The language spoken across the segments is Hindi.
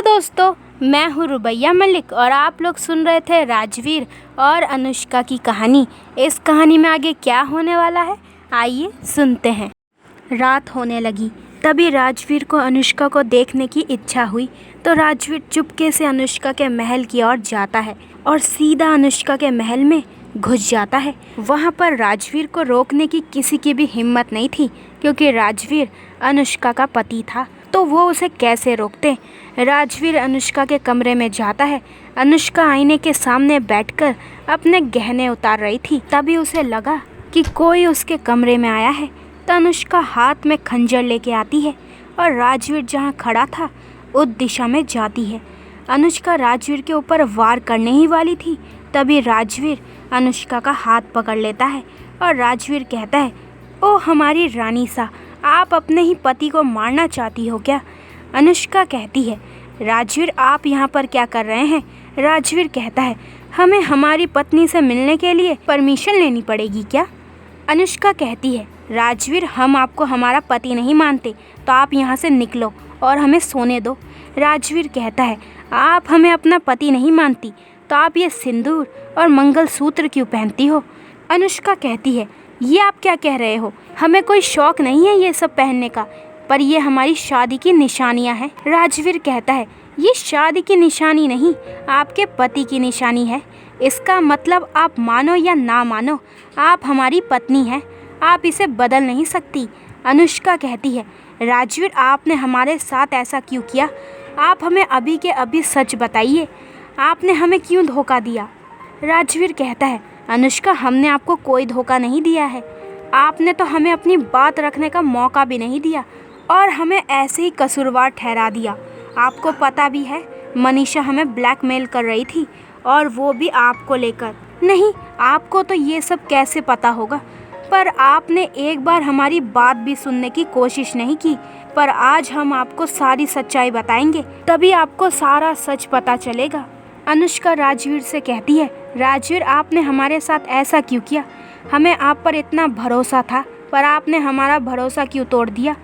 हेलो दोस्तों, मैं हूँ रुबैया मलिक और आप लोग सुन रहे थे राजवीर और अनुष्का की कहानी। इस कहानी में आगे क्या होने वाला है, आइए सुनते हैं। रात होने लगी, तभी राजवीर को अनुष्का को देखने की इच्छा हुई तो राजवीर चुपके से अनुष्का के महल की ओर जाता है और सीधा अनुष्का के महल में घुस जाता है। वहाँ पर राजवीर को रोकने की किसी की भी हिम्मत नहीं थी, क्योंकि राजवीर अनुष्का का पति था, तो वो उसे कैसे रोकते। राजवीर अनुष्का के कमरे में जाता है। अनुष्का आईने के सामने बैठकर अपने गहने उतार रही थी। तभी उसे लगा कि कोई उसके कमरे में आया है, तो अनुष्का हाथ में खंजर लेके आती है और राजवीर जहाँ खड़ा था उस दिशा में जाती है। अनुष्का राजवीर के ऊपर वार करने ही वाली थी, तभी राजवीर अनुष्का का हाथ पकड़ लेता है और राजवीर कहता है, ओ हमारी रानी सा, आप अपने ही पति को मारना चाहती हो क्या? अनुष्का कहती है, राजवीर आप यहाँ पर क्या कर रहे हैं? राजवीर कहता है, हमें हमारी पत्नी से मिलने के लिए परमिशन लेनी पड़ेगी क्या? अनुष्का कहती है, राजवीर हम आपको हमारा पति नहीं मानते, तो आप यहाँ से निकलो और हमें सोने दो। राजवीर कहता है, आप हमें अपना पति नहीं मानती तो आप ये सिंदूर और मंगलसूत्र क्यों पहनती हो? अनुष्का कहती है, ये आप क्या कह रहे हो? हमें कोई शौक नहीं है ये सब पहनने का, पर ये हमारी शादी की निशानियां हैं। राजवीर कहता है, ये शादी की निशानी नहीं, आपके पति की निशानी है। इसका मतलब आप मानो या ना मानो, आप हमारी पत्नी हैं, आप इसे बदल नहीं सकती। अनुष्का कहती है, राजवीर आपने हमारे साथ ऐसा क्यों किया? आप हमें अभी के अभी सच बताइए, आपने हमें क्यों धोखा दिया? राजवीर कहता है, अनुष्का हमने आपको कोई धोखा नहीं दिया है, आपने तो हमें अपनी बात रखने का मौका भी नहीं दिया और हमें ऐसे ही कसूरवार ठहरा दिया। आपको पता भी है मनीषा हमें ब्लैकमेल कर रही थी, और वो भी आपको लेकर। नहीं, आपको तो ये सब कैसे पता होगा, पर आपने एक बार हमारी बात भी सुनने की कोशिश नहीं की। पर आज हम आपको सारी सच्चाई बताएंगे, तभी आपको सारा सच पता चलेगा। अनुष्का राजवीर से कहती है, राजवीर आपने हमारे साथ ऐसा क्यों किया? हमें आप पर इतना भरोसा था, पर आपने हमारा भरोसा क्यों तोड़ दिया?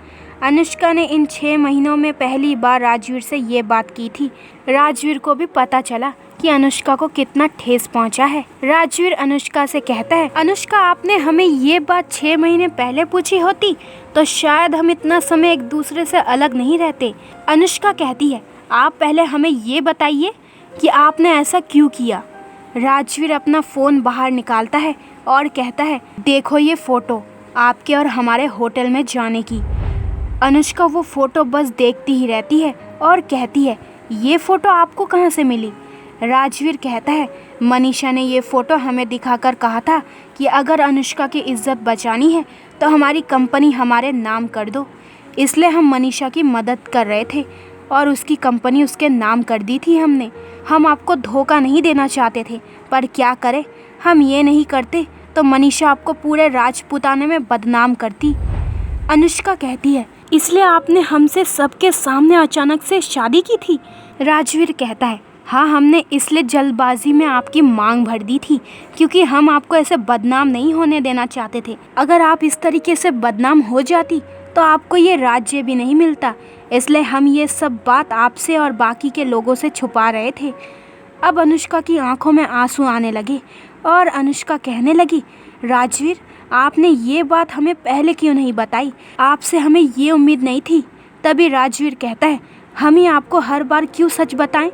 अनुष्का ने इन 6 महीनों में पहली बार राजवीर से ये बात की थी। राजवीर को भी पता चला कि अनुष्का को कितना ठेस पहुंचा है। राजवीर अनुष्का से कहता है, अनुष्का आपने हमें ये बात 6 महीने पहले पूछी होती तो शायद हम इतना समय एक दूसरे से अलग नहीं रहते। अनुष्का कहती है, आप पहले हमें ये बताइए कि आपने ऐसा क्यों किया? राजवीर अपना फ़ोन बाहर निकालता है और कहता है, देखो ये फ़ोटो आपके और हमारे होटल में जाने की। अनुष्का वो फ़ोटो बस देखती ही रहती है और कहती है, ये फ़ोटो आपको कहाँ से मिली? राजवीर कहता है, मनीषा ने ये फ़ोटो हमें दिखाकर कहा था कि अगर अनुष्का की इज्जत बचानी है तो हमारी कंपनी हमारे नाम कर दो। इसलिए हम मनीषा की मदद कर रहे थे और उसकी कंपनी उसके नाम कर दी थी हमने। हम आपको धोखा नहीं देना चाहते थे, पर क्या करें, हम ये नहीं करते तो मनीषा आपको पूरे राजपूताने में बदनाम करती। अनुष्का कहती है, इसलिए आपने हमसे सबके सामने अचानक से शादी की थी? राजवीर कहता है, हाँ, हमने इसलिए जल्दबाजी में आपकी मांग भर दी थी, क्योंकि हम आपको ऐसे बदनाम नहीं होने देना चाहते थे। अगर आप इस तरीके से बदनाम हो जाती तो आपको ये राज्य भी नहीं मिलता, इसलिए हम ये सब बात आपसे और बाकी के लोगों से छुपा रहे थे। अब अनुष्का की आंखों में आंसू आने लगे और अनुष्का कहने लगी, राजवीर आपने ये बात हमें पहले क्यों नहीं बताई? आपसे हमें ये उम्मीद नहीं थी। तभी राजवीर कहता है, हम ही आपको हर बार क्यों सच बताएं?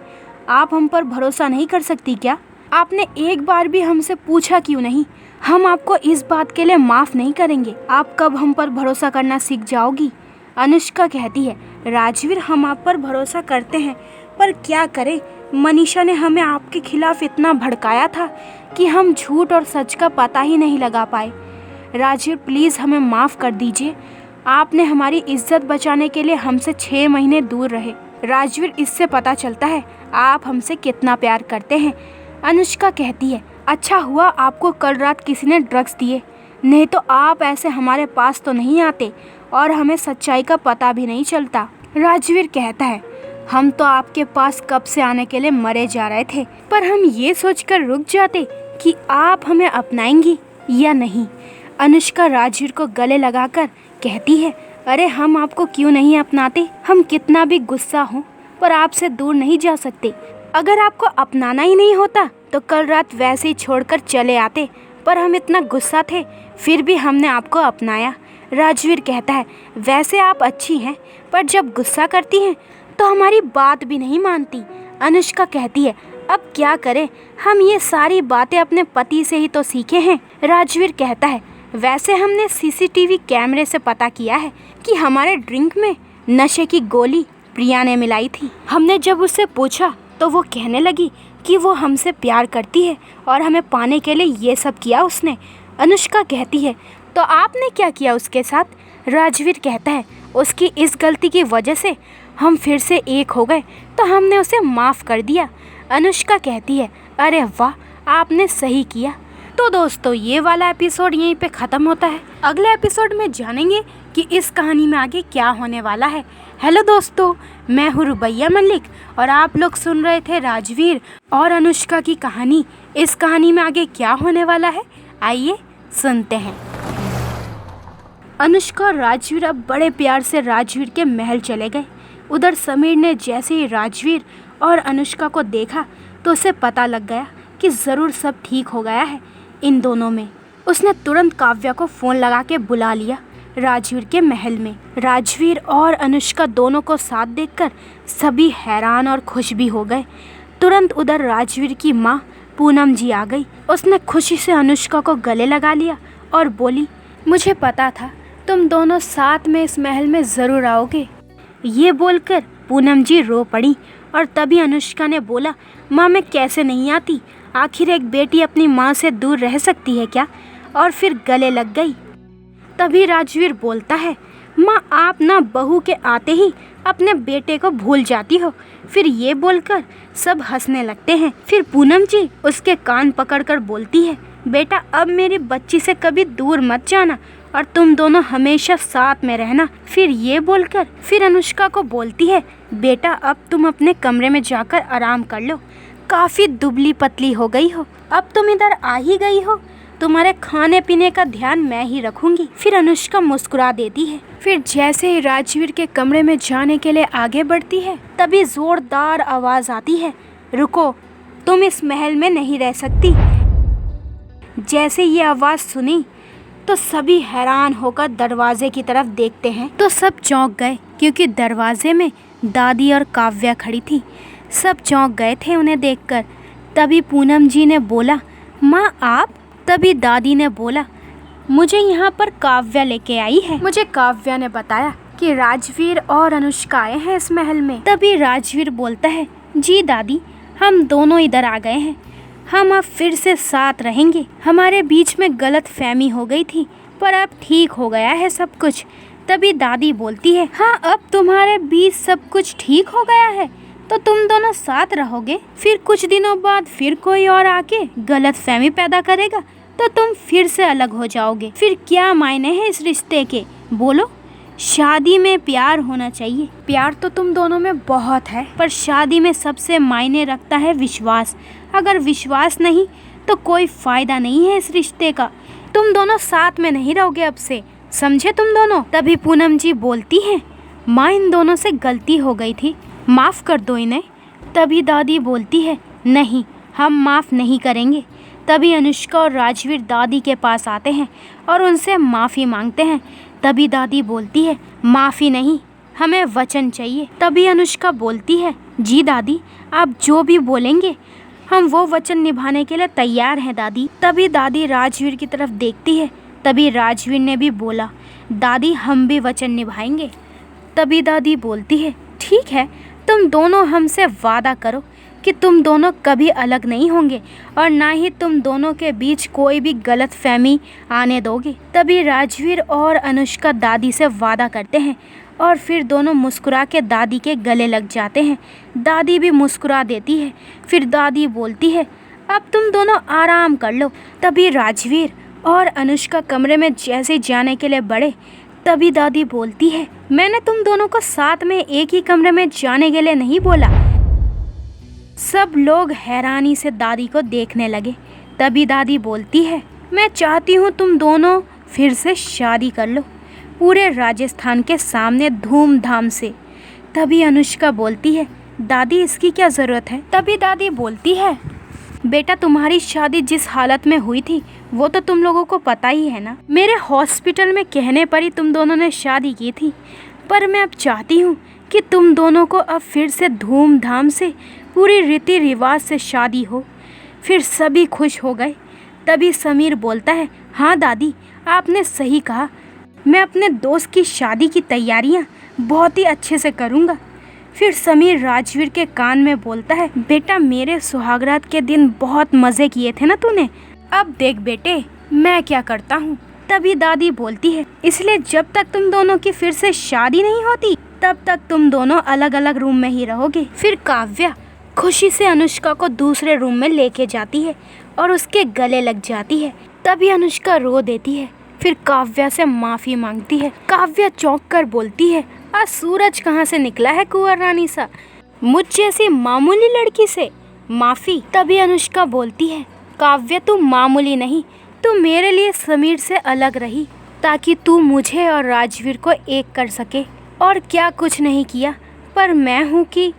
आप हम पर भरोसा नहीं कर सकती क्या? आपने एक बार भी हमसे पूछा क्यों नहीं? हम आपको इस बात के लिए माफ़ नहीं करेंगे। आप कब हम पर भरोसा करना सीख जाओगी? अनुष्का कहती है, राजवीर हम आप पर भरोसा करते हैं, पर क्या करें, मनीषा ने हमें आपके खिलाफ इतना भड़काया था कि हम झूठ और सच का पता ही नहीं लगा पाए। राजवीर प्लीज़ हमें माफ़ कर दीजिए, आपने हमारी इज्जत बचाने के लिए हमसे 6 महीने दूर रहे। राजवीर इससे पता चलता है आप हमसे कितना प्यार करते हैं। अनुष्का कहती है, अच्छा हुआ आपको कल रात किसी ने ड्रग्स दिए, नहीं तो आप ऐसे हमारे पास तो नहीं आते और हमें सच्चाई का पता भी नहीं चलता। राजवीर कहता है, हम तो आपके पास कब से आने के लिए मरे जा रहे थे, पर हम ये सोचकर रुक जाते कि आप हमें अपनाएंगी या नहीं। अनुष्का राजवीर को गले लगाकर कहती है, अरे हम आपको क्यों नहीं अपनाते? हम कितना भी गुस्सा हो पर आपसे दूर नहीं जा सकते। अगर आपको अपनाना ही नहीं होता तो कल रात वैसे ही छोड़कर चले आते, पर हम इतना गुस्सा थे फिर भी हमने आपको अपनाया। राजवीर कहता है, वैसे आप अच्छी हैं, पर जब गुस्सा करती हैं तो हमारी बात भी नहीं मानती। अनुष्का कहती है, अब क्या करें, हम ये सारी बातें अपने पति से ही तो सीखे हैं। राजवीर कहता है, वैसे हमने सीसीटीवी कैमरे से पता किया है कि हमारे ड्रिंक में नशे की गोली प्रिया ने मिलाई थी। हमने जब उससे पूछा तो वो कहने लगी कि वो हमसे प्यार करती है और हमें पाने के लिए ये सब किया उसने। अनुष्का कहती है, तो आपने क्या किया उसके साथ? राजवीर कहता है, उसकी इस गलती की वजह से हम फिर से एक हो गए तो हमने उसे माफ़ कर दिया। अनुष्का कहती है, अरे वाह, आपने सही किया। तो दोस्तों, ये वाला एपिसोड यहीं पे ख़त्म होता है। अगले एपिसोड में जानेंगे कि इस कहानी में आगे क्या होने वाला है। हेलो दोस्तों, मैं हूँ रुबैया मलिक और आप लोग सुन रहे थे राजवीर और अनुष्का की कहानी। इस कहानी में आगे क्या होने वाला है, आइए सुनते हैं। अनुष्का और राजवीर अब बड़े प्यार से राजवीर के महल चले गए। उधर समीर ने जैसे ही राजवीर और अनुष्का को देखा तो उसे पता लग गया कि ज़रूर सब ठीक हो गया है इन दोनों में। उसने तुरंत काव्या को फ़ोन लगा के बुला लिया राजवीर के महल में। राजवीर और अनुष्का दोनों को साथ देखकर सभी हैरान और खुश भी हो गए। तुरंत उधर राजवीर की माँ पूनम जी आ गई। उसने खुशी से अनुष्का को गले लगा लिया और बोली, मुझे पता था तुम दोनों साथ में इस महल में ज़रूर आओगे। ये बोलकर पूनम जी रो पड़ी और तभी अनुष्का ने बोला, माँ मैं कैसे नहीं आती, आखिर एक बेटी अपनी माँ से दूर रह सकती है क्या? और फिर गले लग गई। तभी राजवीर बोलता है, माँ आप ना बहू के आते ही अपने बेटे को भूल जाती हो। फिर ये बोलकर सब हंसने लगते हैं। फिर पूनम जी उसके कान पकड़कर बोलती है, बेटा अब मेरी बच्ची से कभी दूर मत जाना और तुम दोनों हमेशा साथ में रहना। फिर ये बोलकर फिर अनुष्का को बोलती है, बेटा अब तुम अपने कमरे में जाकर आराम कर लो, काफ़ी दुबली पतली हो गई हो, अब तुम इधर आ ही गई हो, तुम्हारे खाने पीने का ध्यान मैं ही रखूंगी। फिर अनुष्का मुस्कुरा देती है। फिर जैसे ही राजवीर के कमरे में जाने के लिए आगे बढ़ती है तभी जोरदार आवाज़ आती है, रुको, तुम इस महल में नहीं रह सकती। जैसे ये आवाज़ सुनी तो सभी हैरान होकर दरवाजे की तरफ देखते हैं तो सब चौंक गए, क्योंकि दरवाजे में दादी और काव्या खड़ी थी। सब चौंक गए थे उन्हें देखकर। तभी पूनम जी ने बोला, माँ आप? तभी दादी ने बोला, मुझे यहाँ पर काव्या लेके आई है। मुझे काव्या ने बताया कि राजवीर और अनुष्का आए हैं इस महल में। तभी राजवीर बोलता है, जी दादी, हम दोनों इधर आ गए हैं, हम अब फिर से साथ रहेंगे। हमारे बीच में गलत फहमी हो गई थी पर अब ठीक हो गया है सब कुछ। तभी दादी बोलती है, हाँ अब तुम्हारे बीच सब कुछ ठीक हो गया है तो तुम दोनों साथ रहोगे। फिर कुछ दिनों बाद फिर कोई और आके गलत फहमी पैदा करेगा तो तुम फिर से अलग हो जाओगे। फिर क्या मायने हैं इस रिश्ते के, बोलो? शादी में प्यार होना चाहिए। प्यार तो तुम दोनों में बहुत है, पर शादी में सबसे मायने रखता है विश्वास। अगर विश्वास नहीं तो कोई फायदा नहीं है इस रिश्ते का। तुम दोनों साथ में नहीं रहोगे अब से, समझे तुम दोनों? तभी पूनम जी बोलती हैं, माँ इन दोनों से गलती हो गई थी, माफ़ कर दो इन्हें। तभी दादी बोलती है, नहीं हम माफ़ नहीं करेंगे। तभी अनुष्का और राजवीर दादी के पास आते हैं और उनसे माफ़ी मांगते हैं। तभी दादी बोलती है, माफ़ी नहीं, हमें वचन चाहिए। तभी अनुष्का बोलती है, जी दादी, आप जो भी बोलेंगे हम वो वचन निभाने के लिए तैयार हैं दादी। तभी दादी राजवीर की तरफ देखती है। तभी राजवीर ने भी बोला, दादी हम भी वचन निभाएंगे। तभी दादी बोलती है, ठीक है, तुम दोनों हमसे वादा करो कि तुम दोनों कभी अलग नहीं होंगे और ना ही तुम दोनों के बीच कोई भी गलत फहमी आने दोगे। तभी राजवीर और अनुष्का दादी से वादा करते हैं और फिर दोनों मुस्कुरा के दादी के गले लग जाते हैं। दादी भी मुस्कुरा देती है। फिर दादी बोलती है, अब तुम दोनों आराम कर लो। तभी राजवीर और अनुष्का कमरे में जैसे जाने के लिए बढ़े तभी दादी बोलती है, मैंने तुम दोनों को साथ में एक ही कमरे में जाने के लिए नहीं बोला। सब लोग हैरानी से दादी को देखने लगे। तभी दादी बोलती है, मैं चाहती हूँ तुम दोनों फिर से शादी कर लो, पूरे राजस्थान के सामने धूमधाम से। तभी अनुष्का बोलती है, दादी इसकी क्या ज़रूरत है। तभी दादी बोलती है, बेटा तुम्हारी शादी जिस हालत में हुई थी वो तो तुम लोगों को पता ही है ना। मेरे हॉस्पिटल में कहने पर ही तुम दोनों ने शादी की थी, पर मैं अब चाहती हूँ कि तुम दोनों को अब फिर से धूमधाम से पूरी रीति रिवाज से शादी हो। फिर सभी खुश हो गए। तभी समीर बोलता है, हाँ दादी आपने सही कहा, मैं अपने दोस्त की शादी की तैयारियां बहुत ही अच्छे से करूँगा। फिर समीर राजवीर के कान में बोलता है, बेटा मेरे सुहागरात के दिन बहुत मज़े किए थे ना तूने, अब देख बेटे मैं क्या करता हूँ। तभी दादी बोलती है, इसलिए जब तक तुम दोनों की फिर से शादी नहीं होती तब तक तुम दोनों अलग अलग रूम में ही रहोगे। फिर काव्या खुशी से अनुष्का को दूसरे रूम में लेके जाती है और उसके गले लग जाती है। तभी अनुष्का रो देती है, फिर काव्या से माफ़ी मांगती है। काव्या चौंक कर बोलती है, आज सूरज कहाँ से निकला है कुंवर रानी सा, मुझ जैसी मामूली लड़की से माफ़ी। तभी अनुष्का बोलती है, काव्या तू मामूली नहीं, तू मेरे लिए समीर से अलग रही ताकि तू मुझे और राजवीर को एक कर सके, और क्या कुछ नहीं किया पर मैं हूँ कि।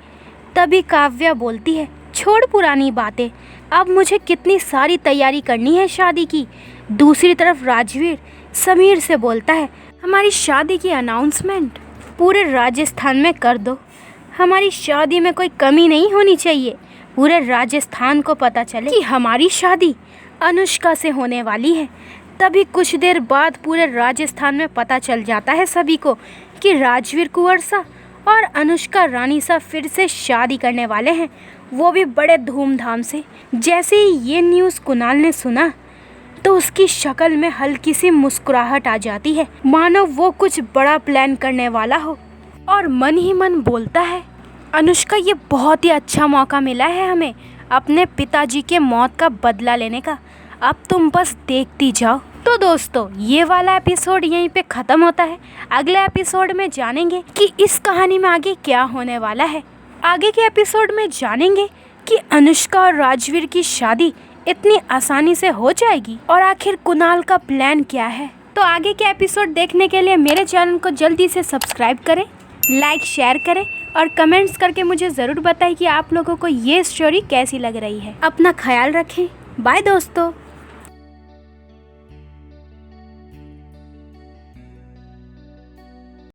तभी काव्या बोलती है, छोड़ पुरानी बातें, अब मुझे कितनी सारी तैयारी करनी है शादी की। दूसरी तरफ राजवीर समीर से बोलता है, हमारी शादी की अनाउंसमेंट पूरे राजस्थान में कर दो, हमारी शादी में कोई कमी नहीं होनी चाहिए, पूरे राजस्थान को पता चले कि हमारी शादी अनुष्का से होने वाली है। तभी कुछ देर बाद पूरे राजस्थान में पता चल जाता है सभी को कि राजवीर कुंवर सा और अनुष्का रानी सा फिर से शादी करने वाले हैं, वो भी बड़े धूमधाम से। जैसे ही ये न्यूज़ कुणाल ने सुना तो उसकी शक्ल में हल्की सी मुस्कुराहट आ जाती है, मानो वो कुछ बड़ा प्लान करने वाला हो, और मन ही मन बोलता है, अनुष्का ये बहुत ही अच्छा मौका मिला है हमें अपने पिताजी के मौत का बदला लेने का, अब तुम बस देखती जाओ। तो दोस्तों ये वाला एपिसोड यहीं पे ख़त्म होता है। अगले एपिसोड में जानेंगे कि इस कहानी में आगे क्या होने वाला है। आगे के एपिसोड में जानेंगे कि अनुष्का और राजवीर की शादी इतनी आसानी से हो जाएगी और आखिर कुणाल का प्लान क्या है। तो आगे के एपिसोड देखने के लिए मेरे चैनल को जल्दी से सब्सक्राइब करें, लाइक शेयर करें और कमेंट्स करके मुझे ज़रूर बताएं कि आप लोगों को ये स्टोरी कैसी लग रही है। अपना ख्याल रखें, बाय दोस्तों।